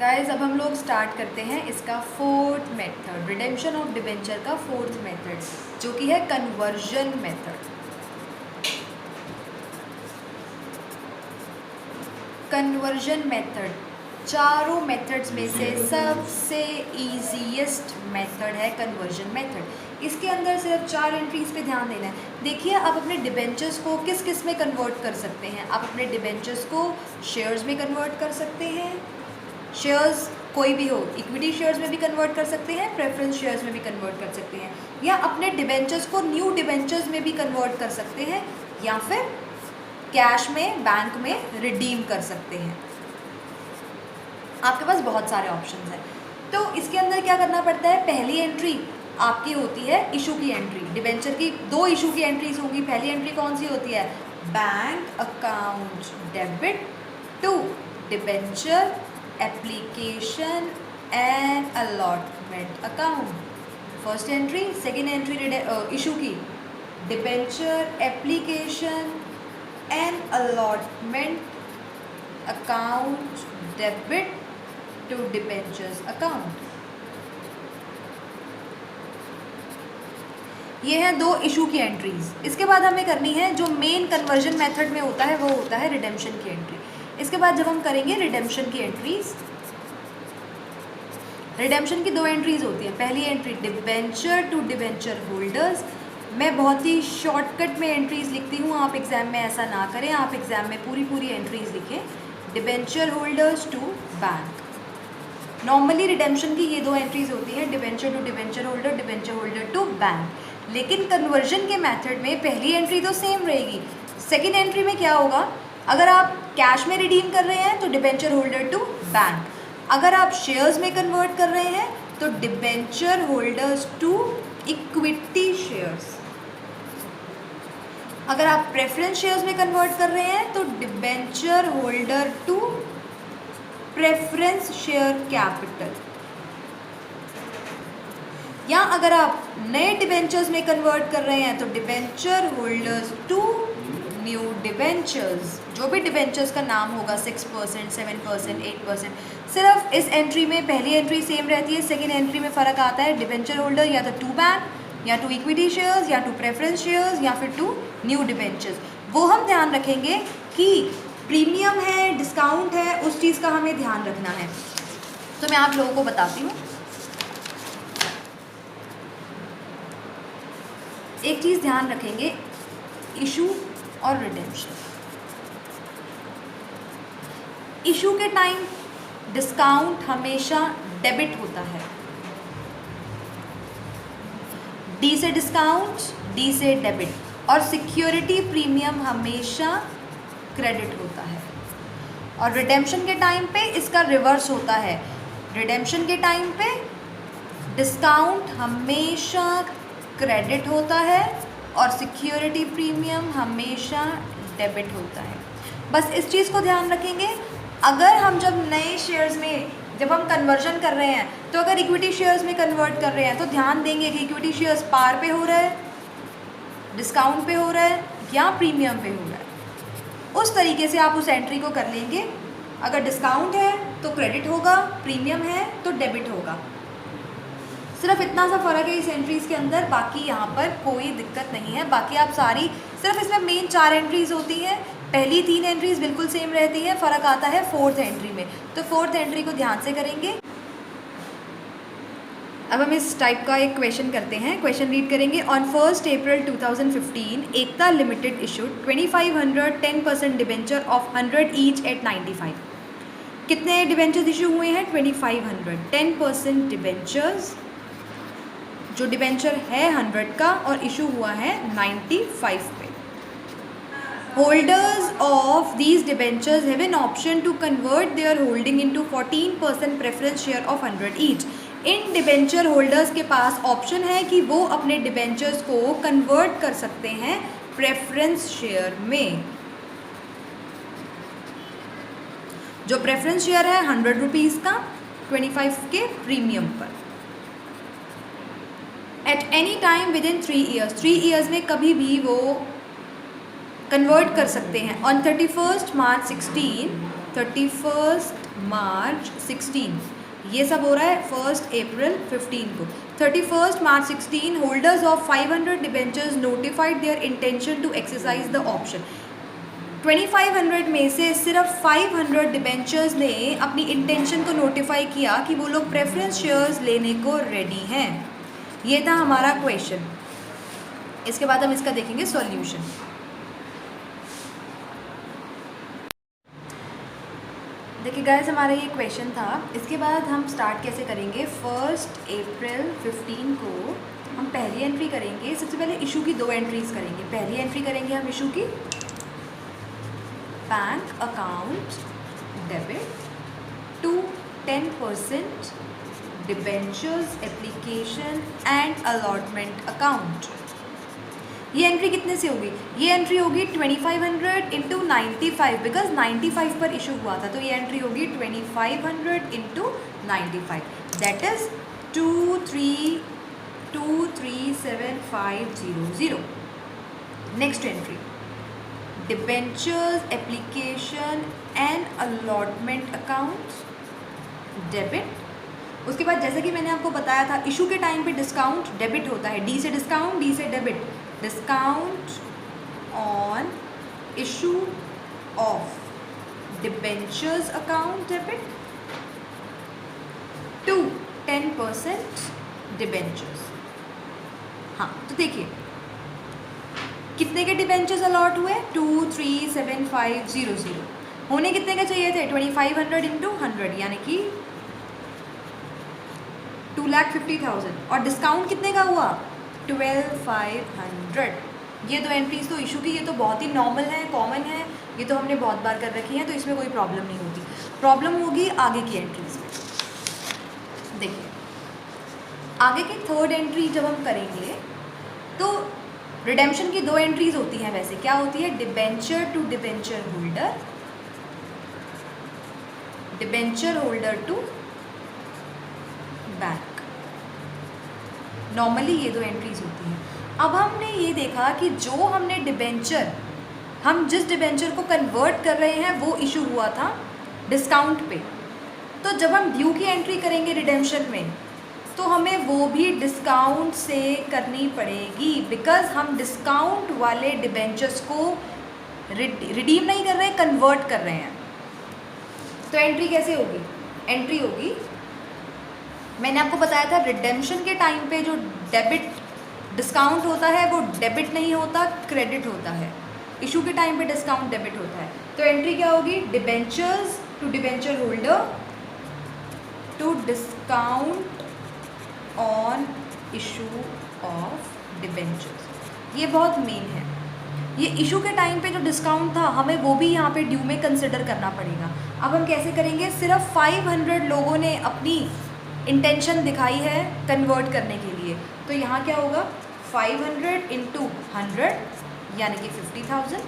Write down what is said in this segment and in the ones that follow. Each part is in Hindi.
गाइस अब हम लोग स्टार्ट करते हैं इसका fourth method, redemption of debenture का फोर्थ मेथड, जो कि है कन्वर्जन मेथड। कन्वर्जन मेथड चारों मेथड्स में से सबसे ईजीएस्ट मेथड है कन्वर्जन मेथड। इसके अंदर सिर्फ 4 एंट्रीज पे ध्यान देना है। देखिए, आप अपने डिबेंचर्स को किस किस में कन्वर्ट कर सकते हैं। आप अपने डिबेंचर्स को शेयर्स में कन्वर्ट कर सकते हैं, शेयर्स कोई भी हो, इक्विटी शेयर्स में भी कन्वर्ट कर सकते हैं, प्रेफरेंस शेयर्स में भी कन्वर्ट कर सकते हैं, या अपने डिबेंचर्स को न्यू डिबेंचर्स में भी कन्वर्ट कर सकते हैं, या फिर कैश में बैंक में रिडीम कर सकते हैं। आपके पास बहुत सारे ऑप्शंस हैं। तो इसके अंदर क्या करना पड़ता है, पहली एंट्री आपकी होती है इशू की एंट्री। डिबेंचर की 2 इशू की एंट्रीज होंगी। पहली एंट्री कौन सी होती है, bank account debit to debenture application and allotment account. First entry. Second entry issue की debenture application and allotment account debit to debentures account. ये हैं 2 इशू की एंट्रीज। इसके बाद हमें करनी है जो मेन कन्वर्जन मेथड में होता है, वो होता है रिडेम्पशन की एंट्री। इसके बाद जब हम करेंगे रिडेम्पशन की एंट्रीज, रिडेम्पशन की 2 एंट्रीज होती है। पहली entry debenture to debenture holders. मैं बहुत ही शॉर्टकट में एंट्रीज लिखती हूँ, आप एग्जाम में ऐसा ना करें, आप एग्जाम में पूरी एंट्रीज लिखें। Debenture holders to bank. Normally redemption की ये 2 एंट्रीज होती हैं, debenture to debenture holder, debenture holder to bank. लेकिन कन्वर्जन के मेथड में पहली एंट्री तो सेम रहेगी। सेकेंड एंट्री में क्या होगा, अगर आप कैश में रिडीम कर रहे हैं तो डिबेंचर होल्डर टू बैंक, अगर आप शेयर्स में कन्वर्ट कर रहे हैं तो debenture holders to equity shares, अगर आप प्रेफरेंस शेयर्स में कन्वर्ट कर रहे हैं तो debenture holder to preference share capital, या अगर आप नए डिबेंचर्स में कन्वर्ट कर रहे हैं तो debenture holders to new debentures. जो भी डिबेंचर्स का नाम होगा, 6%, 7%, 8%, सिर्फ इस एंट्री में पहली एंट्री सेम रहती है, सेकेंड एंट्री में फ़र्क आता है। डिबेंचर होल्डर या तो टू बैंक, या टू इक्विटी शेयर्स, या टू प्रेफरेंस शेयर्स, या फिर टू न्यू डिबेंचर्स। वो हम ध्यान रखेंगे कि प्रीमियम है, डिस्काउंट है, उस चीज़ का हमें ध्यान रखना है। तो मैं आप लोगों को बताती हूँ। एक चीज़ ध्यान रखेंगे, इशू और रिडेम्पशन। इशू के टाइम डिस्काउंट हमेशा डेबिट होता है, डी से डिस्काउंट, डी से डेबिट, और सिक्योरिटी प्रीमियम हमेशा क्रेडिट होता है। और रिडेम्पशन के टाइम पे इसका रिवर्स होता है। रिडेम्पशन के टाइम पे डिस्काउंट हमेशा क्रेडिट होता है और सिक्योरिटी प्रीमियम हमेशा डेबिट होता है। बस इस चीज़ को ध्यान रखेंगे। अगर हम जब नए शेयर्स में जब हम कन्वर्जन कर रहे हैं, तो अगर इक्विटी शेयर्स में कन्वर्ट कर रहे हैं तो ध्यान देंगे कि इक्विटी शेयर्स पार पे हो रहा है, डिस्काउंट पे हो रहा है, या प्रीमियम पे हो रहा है। उस तरीके से आप उस एंट्री को कर लेंगे। अगर डिस्काउंट है तो क्रेडिट होगा, प्रीमियम है तो डेबिट होगा। सिर्फ इतना सा फ़र्क है इस एंट्रीज़ के अंदर, बाकी यहाँ पर कोई दिक्कत नहीं है। बाकी आप सारी, सिर्फ इसमें मेन 4 एंट्रीज़ होती हैं, पहली 3 एंट्रीज़ बिल्कुल सेम रहती है, फ़र्क आता है 4th एंट्री में। तो 4th एंट्री को ध्यान से करेंगे। अब हम इस टाइप का एक क्वेश्चन करते हैं। क्वेश्चन रीड करेंगे। On 1 April 2015 Ekta limited issued 2500 10% debenture of 100 each eight 95। कितने डिबेंचर्स इशू हुए हैं, 2500 10% डिबेंचर्स, जो डिबेंचर है 100 का और इशू हुआ है 95 पे। Holders of these debentures have an option to convert their holding into 14% preference share of 100 each. इन डिबेंचर होल्डर्स के पास ऑप्शन है कि वो अपने डिबेंचर्स को कन्वर्ट कर सकते हैं प्रेफरेंस शेयर में। जो प्रेफरेंस शेयर है 100 रुपीज़ का, 25 के प्रीमियम पर, at any time with in 3 years. 3 years में कभी भी वो कन्वर्ट कर सकते हैं। ऑन 31 मार्च 16, 31 मार्च 16, ये सब हो रहा है 1 अप्रैल 15 को। 31 मार्च 16 holders of 500 debentures notified their intention to exercise the option. 2500 में से सिर्फ 500 डिबेंचर्स ने अपनी इंटेंशन को नोटिफाई किया कि वो लोग प्रेफरेंस शेयर्स लेने को रेडी हैं। ये था हमारा क्वेश्चन। इसके बाद हम इसका देखेंगे सॉल्यूशन। देखिए गाइस, हमारा ये क्वेश्चन था। इसके बाद हम स्टार्ट कैसे करेंगे। 1 अप्रैल 15 को हम पहली एंट्री करेंगे। सबसे पहले इशू की 2 एंट्रीज करेंगे। पहली एंट्री करेंगे हम इशू की, bank account debit to 10% debentures application and allotment account. ये एंट्री कितने से होगी। ये एंट्री होगी 2500 इंटू 95, बिकॉज 95 पर इशू हुआ था, तो ये एंट्री होगी 2500 into 95, that is 237500। Next entry, debentures application and allotment account debit. उसके बाद जैसे कि मैंने आपको बताया था, इशू के टाइम पे डिस्काउंट डेबिट होता है, डी से डिस्काउंट, डी से debit. Discount on issue of debentures account debit to 10% debentures. हाँ, तो देखिए कितने के डिबेंचर्स अलॉट हुए, 237500। होने कितने के चाहिए थे, 2500 इंटू 100 यानी कि 2,50,000। और डिस्काउंट कितने का हुआ, 12,500। ये 2 एंट्रीज तो इशू की, ये तो बहुत ही नॉर्मल है, कॉमन है, ये तो हमने बहुत बार कर रखी है, तो इसमें कोई प्रॉब्लम नहीं होती। प्रॉब्लम होगी आगे की एंट्रीज में। देखिए आगे की 3rd एंट्री जब हम करेंगे तो रिडेम्पशन की 2 एंट्रीज होती हैं। वैसे क्या होती है, debenture to debenture holder, debenture holder to bank. Normally ये 2 एंट्रीज होती हैं। अब हमने ये देखा कि जो हमने डिबेंचर, हम जिस डिबेंचर को कन्वर्ट कर रहे हैं वो इशू हुआ था डिस्काउंट पे, तो जब हम ड्यू की एंट्री करेंगे रिडेम्पशन में तो हमें वो भी डिस्काउंट से करनी पड़ेगी, बिकॉज हम डिस्काउंट वाले डिबेंचर्स को रिडीम नहीं कर रहे हैं, कन्वर्ट कर रहे हैं। तो एंट्री कैसे होगी, एंट्री होगी, मैंने आपको बताया था रिडेम्पशन के टाइम पे जो डेबिट डिस्काउंट होता है वो डेबिट नहीं होता, क्रेडिट होता है। इशू के टाइम पे डिस्काउंट डेबिट होता है। तो एंट्री क्या होगी, debentures to debenture holder to discount on issue of debentures. ये बहुत मेन है। ये इशू के टाइम पे जो डिस्काउंट था हमें वो भी यहाँ पे ड्यू में कंसिडर करना पड़ेगा। अब हम कैसे करेंगे, सिर्फ 500 लोगों ने अपनी इंटेंशन दिखाई है कन्वर्ट करने के लिए, तो यहाँ क्या होगा, 500 इंटू 100 यानी कि 50,000।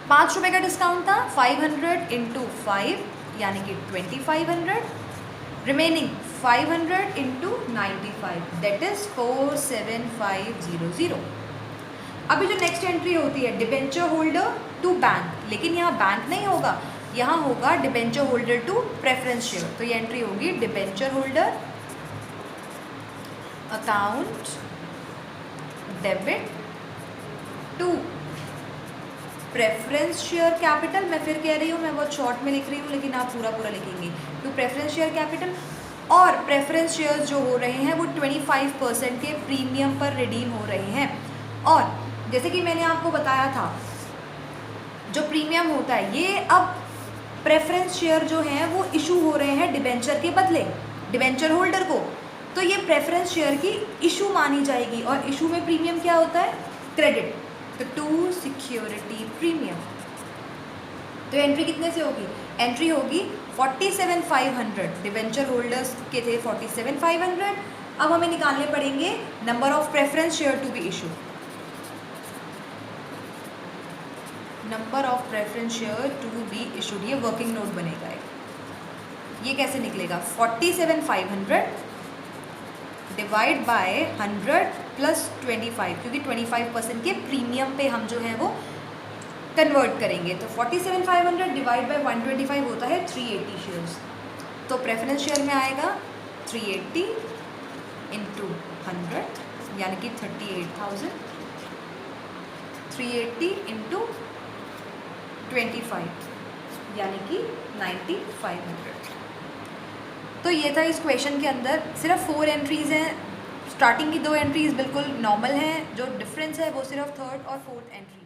5 रुपये का डिस्काउंट था, 500 इंटू 5 यानी कि 2500। Remaining 500 into 95 that is 47500। अभी जो नेक्स्ट एंट्री होती है डिबेंचर होल्डर टू बैंक, लेकिन यहाँ बैंक नहीं होगा, यहाँ होगा debenture holder to preference share. तो ये एंट्री होगी debenture holder account debit to preference share capital. मैं फिर कह रही हूँ, मैं बहुत शॉर्ट में लिख रही हूँ, लेकिन आप पूरा पूरा लिखेंगे, टू प्रेफरेंस शेयर कैपिटल। और प्रेफरेंस शेयर्स जो हो रहे हैं वो 25% के प्रीमियम पर रिडीम हो रहे हैं। और जैसे कि मैंने आपको बताया था, जो प्रीमियम होता है ये अब प्रेफरेंस शेयर जो हैं वो इशू हो रहे हैं डिबेंचर के बदले डिबेंचर होल्डर को, तो ये प्रेफरेंस शेयर की इशू मानी जाएगी। और इशू में प्रीमियम क्या होता है, क्रेडिट, तो टू सिक्योरिटी प्रीमियम। तो एंट्री कितने से होगी, एंट्री होगी 47,500। डिबेंचर होल्डर्स के थे 47,500। अब हमें निकालने पड़ेंगे number of preference share to be issue. Number of preference share to be issued, ये वर्किंग नोट बनेगा। ये कैसे निकलेगा, 47,500 डिवाइड बाय 100 प्लस 25, क्योंकि 25% के प्रीमियम पे हम जो है वो कन्वर्ट करेंगे तो 47,500 डिवाइड बाय 125 होता है 380 शेयर्स। तो प्रेफरेंस शेयर में आएगा 380 इंटू 100 यानी कि 38,000, 380 इंटू 25 यानी कि 9,500। तो ये था इस क्वेश्चन के अंदर। सिर्फ 4 एंट्रीज़ हैं, स्टार्टिंग की 2 एंट्रीज़ बिल्कुल नॉर्मल हैं, जो डिफरेंस है वो सिर्फ थर्ड और फोर्थ एंट्री